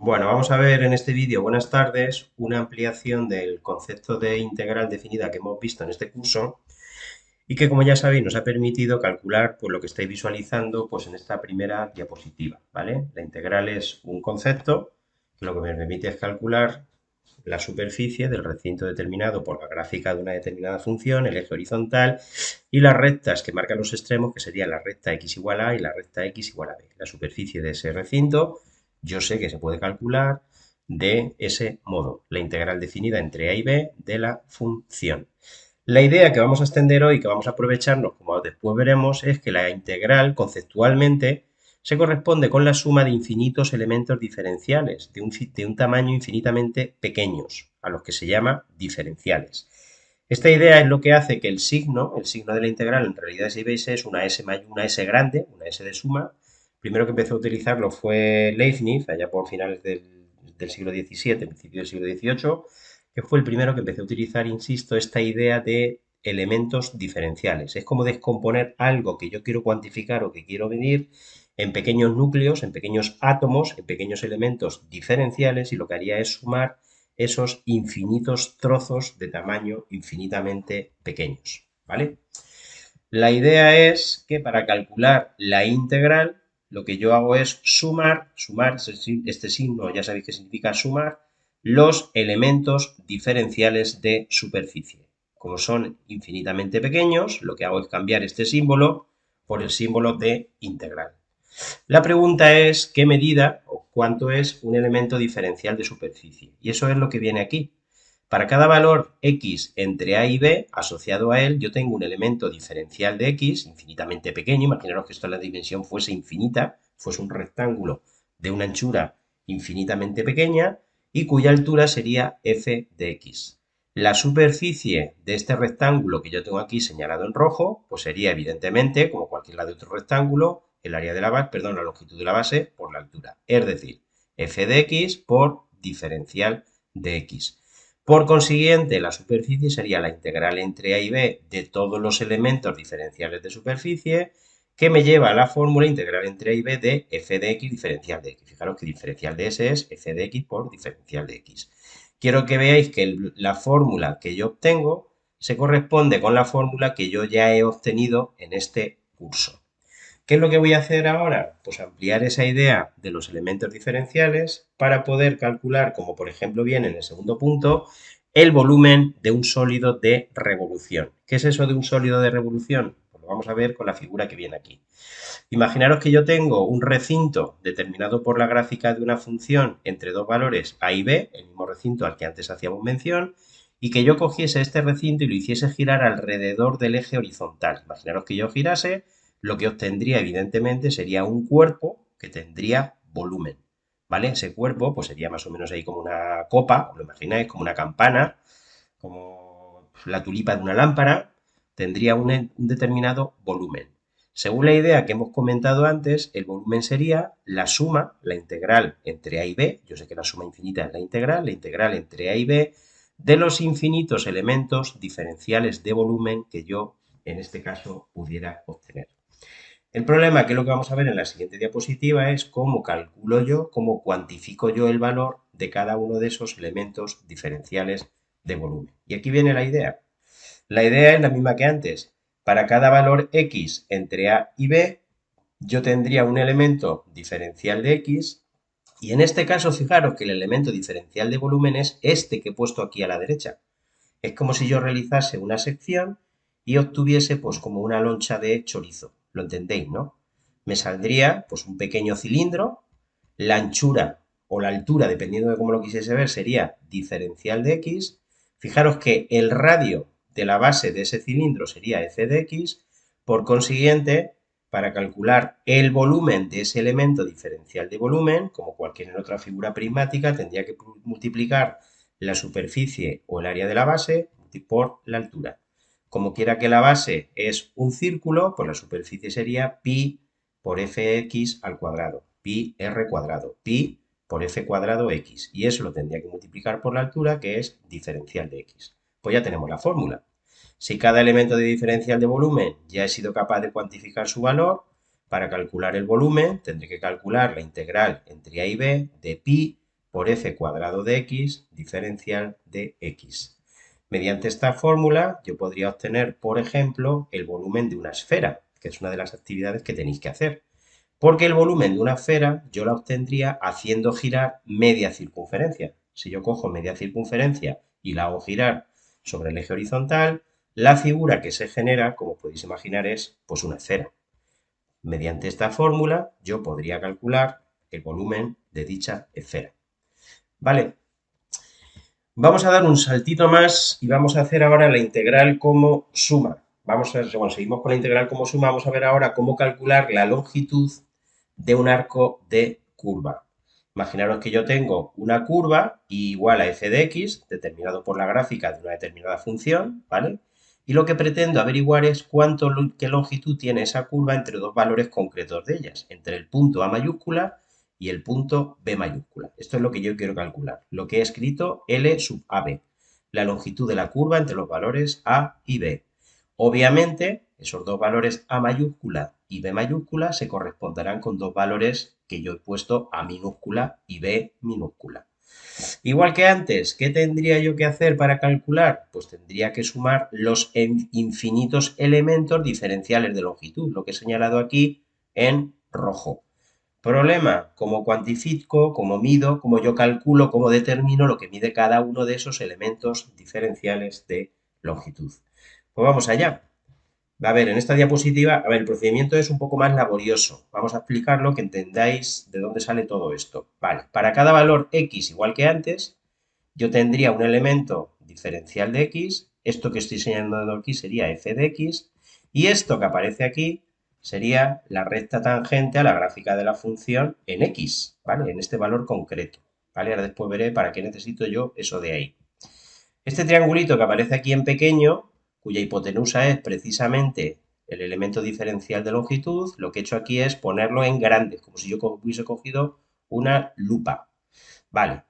Bueno, vamos a ver en este vídeo, buenas tardes, una ampliación del concepto de integral definida que hemos visto en este curso y que, como ya sabéis, nos ha permitido calcular pues, lo que estáis visualizando pues, en esta primera diapositiva, ¿vale? La integral es un concepto que lo que me permite es calcular la superficie del recinto determinado por la gráfica de una determinada función, el eje horizontal, y las rectas que marcan los extremos, que serían la recta x igual a y la recta x igual a b. La superficie de ese recinto, yo sé que se puede calcular de ese modo, la integral definida entre a y b de la función. La idea que vamos a extender hoy, que vamos a aprovecharnos, como después veremos, es que la integral conceptualmente se corresponde con la suma de infinitos elementos diferenciales de un tamaño infinitamente pequeños, a los que se llama diferenciales. Esta idea es lo que hace que el signo de la integral, en realidad si veis es una S grande, una S de suma. El primero que empezó a utilizarlo fue Leibniz, allá por finales del siglo XVII, principio del siglo XVIII, que fue el primero que empezó a utilizar, insisto, esta idea de elementos diferenciales. Es como descomponer algo que yo quiero cuantificar o que quiero medir en pequeños núcleos, en pequeños átomos, en pequeños elementos diferenciales, y lo que haría es sumar esos infinitos trozos de tamaño infinitamente pequeños, ¿vale? La idea es que para calcular la integral, lo que yo hago es sumar, este signo ya sabéis que significa sumar, los elementos diferenciales de superficie. Como son infinitamente pequeños, lo que hago es cambiar este símbolo por el símbolo de integral. La pregunta es qué medida o cuánto es un elemento diferencial de superficie. Y eso es lo que viene aquí. Para cada valor x entre a y b asociado a él, yo tengo un elemento diferencial de x infinitamente pequeño. Imaginaros que esto en la dimensión fuese infinita, fuese un rectángulo de una anchura infinitamente pequeña y cuya altura sería f de x. La superficie de este rectángulo que yo tengo aquí señalado en rojo, pues sería evidentemente, como cualquier lado de otro rectángulo, el área de la base, perdón, la longitud de la base por la altura. Es decir, f de x por diferencial de x. Por consiguiente, la superficie sería la integral entre a y b de todos los elementos diferenciales de superficie, que me lleva a la fórmula integral entre a y b de f de x diferencial de x. Fijaros que diferencial de s es f de x por diferencial de x. Quiero que veáis que la fórmula que yo obtengo se corresponde con la fórmula que yo ya he obtenido en este curso. ¿Qué es lo que voy a hacer ahora? Pues ampliar esa idea de los elementos diferenciales para poder calcular, como por ejemplo viene en el segundo punto, el volumen de un sólido de revolución. ¿Qué es eso de un sólido de revolución? Pues lo vamos a ver con la figura que viene aquí. Imaginaros que yo tengo un recinto determinado por la gráfica de una función entre dos valores a y b, el mismo recinto al que antes hacíamos mención, y que yo cogiese este recinto y lo hiciese girar alrededor del eje horizontal. Imaginaros que yo girase, lo que obtendría evidentemente sería un cuerpo que tendría volumen, ¿vale? Ese cuerpo pues sería más o menos ahí como una copa, os lo imagináis, como una campana, como la tulipa de una lámpara, tendría un determinado volumen. Según la idea que hemos comentado antes, el volumen sería la suma, la integral entre a y b, yo sé que la suma infinita es la integral entre a y b, de los infinitos elementos diferenciales de volumen que yo, en este caso, pudiera obtener. El problema, que es lo que vamos a ver en la siguiente diapositiva, es cómo calculo yo, cómo cuantifico yo el valor de cada uno de esos elementos diferenciales de volumen. Y aquí viene la idea. La idea es la misma que antes. Para cada valor x entre a y b, yo tendría un elemento diferencial de x, y en este caso fijaros que el elemento diferencial de volumen es este que he puesto aquí a la derecha. Es como si yo realizase una sección y obtuviese pues como una loncha de chorizo. ¿Lo entendéis, no? Me saldría pues un pequeño cilindro, la anchura o la altura, dependiendo de cómo lo quisiese ver, sería diferencial de x. Fijaros que el radio de la base de ese cilindro sería f de x. Por consiguiente, para calcular el volumen de ese elemento diferencial de volumen, como cualquier otra figura prismática, tendría que multiplicar la superficie o el área de la base por la altura. Como quiera que la base es un círculo, pues la superficie sería pi por fx al cuadrado, pi r cuadrado, pi por f cuadrado x. Y eso lo tendría que multiplicar por la altura, que es diferencial de x. Pues ya tenemos la fórmula. Si cada elemento de diferencial de volumen ya he sido capaz de cuantificar su valor, para calcular el volumen tendré que calcular la integral entre a y b de pi por f cuadrado de x diferencial de x. Mediante esta fórmula yo podría obtener, por ejemplo, el volumen de una esfera, que es una de las actividades que tenéis que hacer. Porque el volumen de una esfera yo la obtendría haciendo girar media circunferencia. Si yo cojo media circunferencia y la hago girar sobre el eje horizontal, la figura que se genera, como podéis imaginar, es pues una esfera. Mediante esta fórmula yo podría calcular el volumen de dicha esfera. ¿Vale? Vamos a dar un saltito más y vamos a hacer ahora la integral como suma. Vamos a ver, bueno, seguimos con la integral como suma, vamos a ver ahora cómo calcular la longitud de un arco de curva. Imaginaros que yo tengo una curva igual a f de x, determinado por la gráfica de una determinada función, ¿vale? Y lo que pretendo averiguar es qué longitud tiene esa curva entre dos valores concretos de ellas, entre el punto a mayúscula y el punto b mayúscula. Esto es lo que yo quiero calcular, lo que he escrito L sub AB, la longitud de la curva entre los valores a y b. Obviamente, esos dos valores a mayúscula y b mayúscula se corresponderán con dos valores que yo he puesto a minúscula y b minúscula. Igual que antes, ¿qué tendría yo que hacer para calcular? Pues tendría que sumar los infinitos elementos diferenciales de longitud, lo que he señalado aquí en rojo. Problema, cómo cuantifico, cómo mido, cómo yo calculo, cómo determino lo que mide cada uno de esos elementos diferenciales de longitud. Pues vamos allá. A ver, en esta diapositiva, a ver, el procedimiento es un poco más laborioso. Vamos a explicarlo, que entendáis de dónde sale todo esto. Vale, para cada valor x, igual que antes, yo tendría un elemento diferencial de x, esto que estoy señalando aquí sería f de x, y esto que aparece aquí sería la recta tangente a la gráfica de la función en x, ¿vale? En este valor concreto, ¿vale? Ahora después veré para qué necesito yo eso de ahí. Este triangulito que aparece aquí en pequeño, cuya hipotenusa es precisamente el elemento diferencial de longitud, lo que he hecho aquí es ponerlo en grande, como si yo hubiese cogido una lupa. Vale,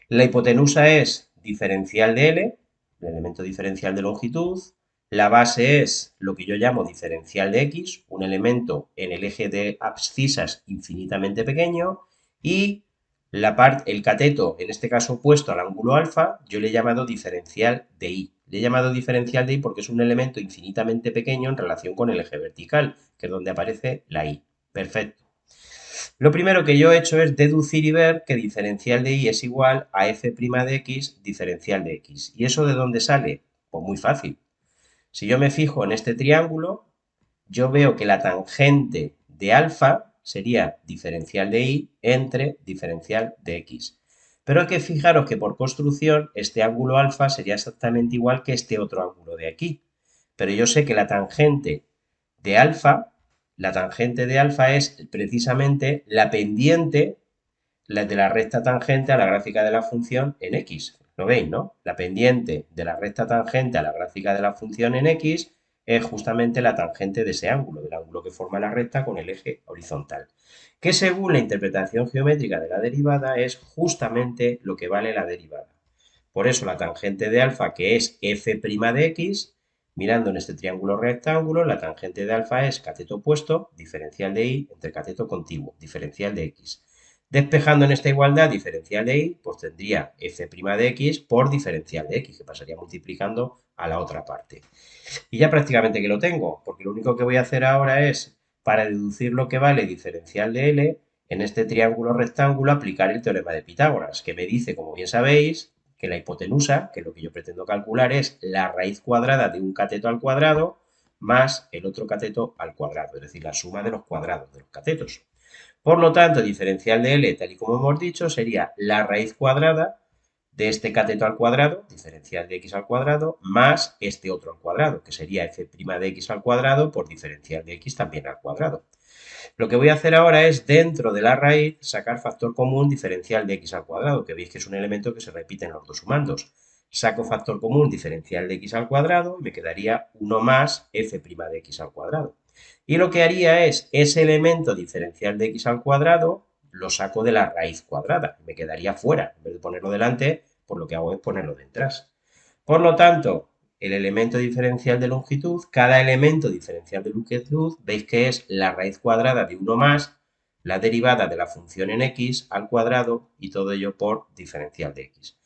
la hipotenusa es diferencial de L, el elemento diferencial de longitud. La base es lo que yo llamo diferencial de X, un elemento en el eje de abscisas infinitamente pequeño. Y el cateto, en este caso opuesto al ángulo alfa, yo le he llamado diferencial de Y. Le he llamado diferencial de Y porque es un elemento infinitamente pequeño en relación con el eje vertical, que es donde aparece la Y. Perfecto. Lo primero que yo he hecho es deducir y ver que diferencial de y es igual a f' de x diferencial de x. ¿Y eso de dónde sale? Pues muy fácil. Si yo me fijo en este triángulo, yo veo que la tangente de alfa sería diferencial de y entre diferencial de x. Pero hay que fijaros que por construcción este ángulo alfa sería exactamente igual que este otro ángulo de aquí. Pero yo sé que de alfa, la tangente de alfa es precisamente la pendiente de la recta tangente a la gráfica de la función en x. ¿Lo veis, no? La pendiente de la recta tangente a la gráfica de la función en x es justamente la tangente de ese ángulo, del ángulo que forma la recta con el eje horizontal. Que según la interpretación geométrica de la derivada es justamente lo que vale la derivada. Por eso la tangente de alfa, que es f' de x, mirando en este triángulo rectángulo, la tangente de alfa es cateto opuesto, diferencial de y, entre cateto contiguo, diferencial de x. Despejando en esta igualdad diferencial de y, pues tendría f' de x por diferencial de x, que pasaría multiplicando a la otra parte. Y ya prácticamente que lo tengo, porque lo único que voy a hacer ahora es, para deducir lo que vale diferencial de L, en este triángulo rectángulo aplicar el teorema de Pitágoras, que me dice, como bien sabéis, que la hipotenusa, que lo que yo pretendo calcular es la raíz cuadrada de un cateto al cuadrado más el otro cateto al cuadrado, es decir, la suma de los cuadrados de los catetos. Por lo tanto, diferencial de L, tal y como hemos dicho, sería la raíz cuadrada de este cateto al cuadrado, diferencial de x al cuadrado, más este otro al cuadrado, que sería f' de x al cuadrado por diferencial de x también al cuadrado. Lo que voy a hacer ahora es, dentro de la raíz, sacar factor común diferencial de x al cuadrado, que veis que es un elemento que se repite en los dos sumandos. Saco factor común diferencial de x al cuadrado, me quedaría 1 más f' de x al cuadrado. Y lo que haría es, ese elemento diferencial de x al cuadrado, lo saco de la raíz cuadrada, me quedaría fuera. En vez de ponerlo delante, pues lo que hago es ponerlo detrás. Por lo tanto, el elemento diferencial de longitud, cada elemento diferencial de longitud, veis que es la raíz cuadrada de 1 más la derivada de la función en x al cuadrado y todo ello por diferencial de x.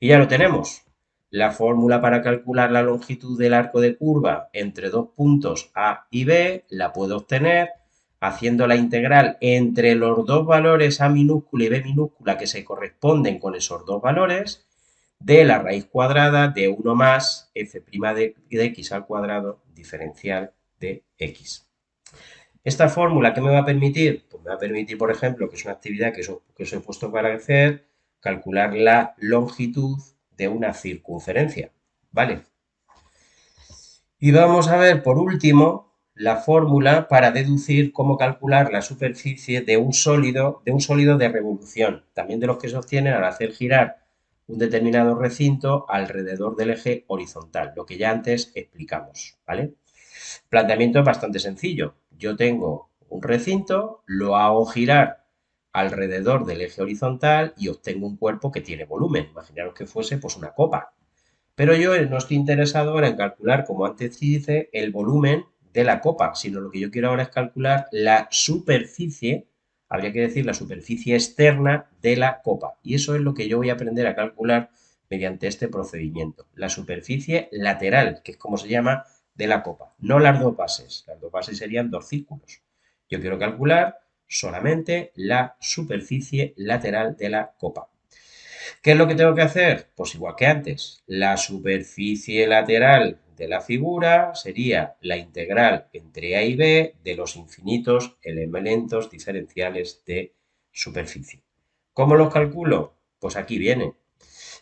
Y ya lo tenemos. La fórmula para calcular la longitud del arco de curva entre dos puntos A y B la puedo obtener haciendo la integral entre los dos valores A minúscula y B minúscula que se corresponden con esos dos valores de la raíz cuadrada de 1 más f' de x al cuadrado diferencial de x. ¿Esta fórmula qué me va a permitir? Pues me va a permitir, por ejemplo, que es una actividad que os he puesto para hacer, calcular la longitud de una circunferencia, ¿vale? Y vamos a ver, por último, la fórmula para deducir cómo calcular la superficie de un sólido de revolución, también de los que se obtienen al hacer girar un determinado recinto alrededor del eje horizontal, lo que ya antes explicamos, ¿vale? El planteamiento es bastante sencillo. Yo tengo un recinto, lo hago girar alrededor del eje horizontal y obtengo un cuerpo que tiene volumen. Imaginaros que fuese pues una copa. Pero yo no estoy interesado ahora en calcular, como antes dice, el volumen de la copa, sino lo que yo quiero ahora es calcular la superficie, habría que decir la superficie externa de la copa. Y eso es lo que yo voy a aprender a calcular mediante este procedimiento. La superficie lateral, que es como se llama, de la copa. No las dos bases. Las dos bases serían dos círculos. Yo quiero calcular solamente la superficie lateral de la copa. ¿Qué es lo que tengo que hacer? Pues igual que antes, la superficie lateral de la figura sería la integral entre A y B de los infinitos elementos diferenciales de superficie. ¿Cómo los calculo? Pues aquí viene.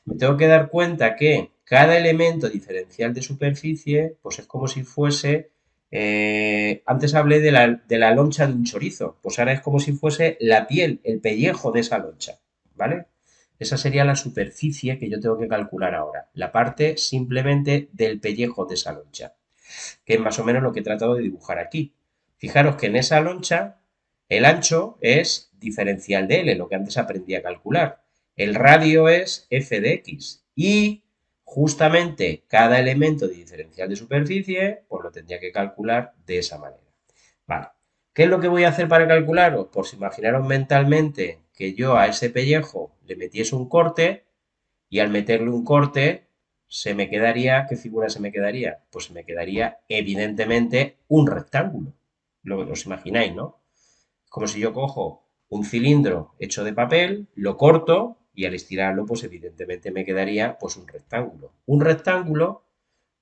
Me tengo que dar cuenta que cada elemento diferencial de superficie, pues es como si fuese, antes hablé de la loncha de un chorizo, pues ahora es como si fuese la piel, el pellejo de esa loncha, ¿vale? Esa sería la superficie que yo tengo que calcular ahora, la parte simplemente del pellejo de esa loncha, que es más o menos lo que he tratado de dibujar aquí. Fijaros que en esa loncha el ancho es diferencial de L, lo que antes aprendí a calcular. El radio es f de x y justamente cada elemento de diferencial de superficie pues lo tendría que calcular de esa manera. Vale. ¿Qué es lo que voy a hacer para calcularos? Pues imaginaros mentalmente que yo a ese pellejo le metiese un corte y al meterle un corte se me quedaría, ¿qué figura se me quedaría? Pues se me quedaría evidentemente un rectángulo. Lo que os imagináis, ¿no? Como si yo cojo un cilindro hecho de papel, lo corto y al estirarlo, pues evidentemente me quedaría pues un rectángulo. Un rectángulo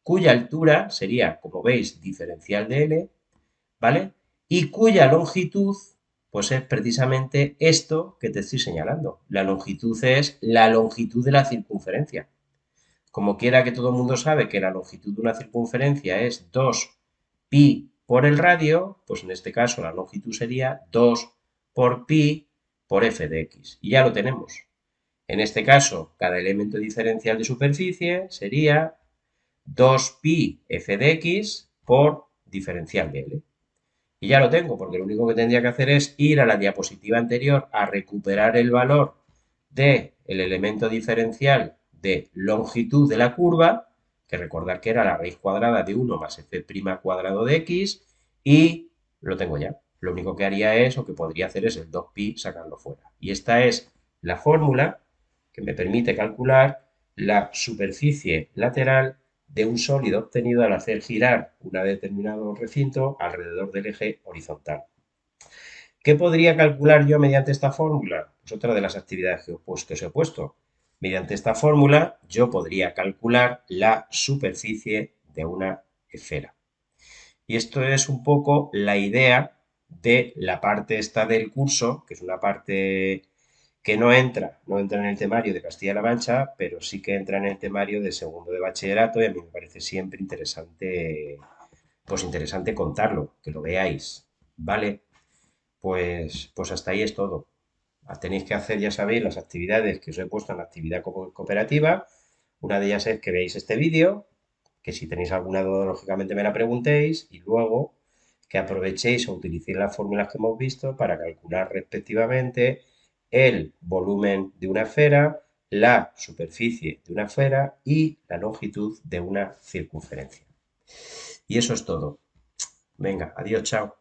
cuya altura sería, como veis, diferencial de L, ¿vale? Y cuya longitud, pues es precisamente esto que te estoy señalando. La longitud es la longitud de la circunferencia. Como quiera que todo el mundo sabe que la longitud de una circunferencia es 2 pi por el radio, pues en este caso la longitud sería 2 por pi por f de x. Y ya lo tenemos. En este caso, cada elemento diferencial de superficie sería 2 pi f de x por diferencial de L. Y ya lo tengo, porque lo único que tendría que hacer es ir a la diapositiva anterior a recuperar el valor del elemento diferencial de longitud de la curva, que recordar que era la raíz cuadrada de 1 más f' cuadrado de x, y lo tengo ya. Lo único que haría es, o que podría hacer es el 2pi sacarlo fuera. Y esta es la fórmula que me permite calcular la superficie lateral de un sólido obtenido al hacer girar un determinado recinto alrededor del eje horizontal. ¿Qué podría calcular yo mediante esta fórmula? Pues otra de las actividades que os he puesto. Mediante esta fórmula yo podría calcular la superficie de una esfera. Y esto es un poco la idea de la parte esta del curso, que es una parte que no entra en el temario de Castilla-La Mancha, pero sí que entra en el temario de segundo de bachillerato y a mí me parece siempre interesante, pues interesante contarlo, que lo veáis, ¿vale? Pues hasta ahí es todo. Tenéis que hacer, ya sabéis, las actividades que os he puesto en la actividad cooperativa. Una de ellas es que veáis este vídeo, que si tenéis alguna duda, lógicamente me la preguntéis, y luego que aprovechéis o utilicéis las fórmulas que hemos visto para calcular respectivamente el volumen de una esfera, la superficie de una esfera y la longitud de una circunferencia. Y eso es todo. Venga, adiós, chao.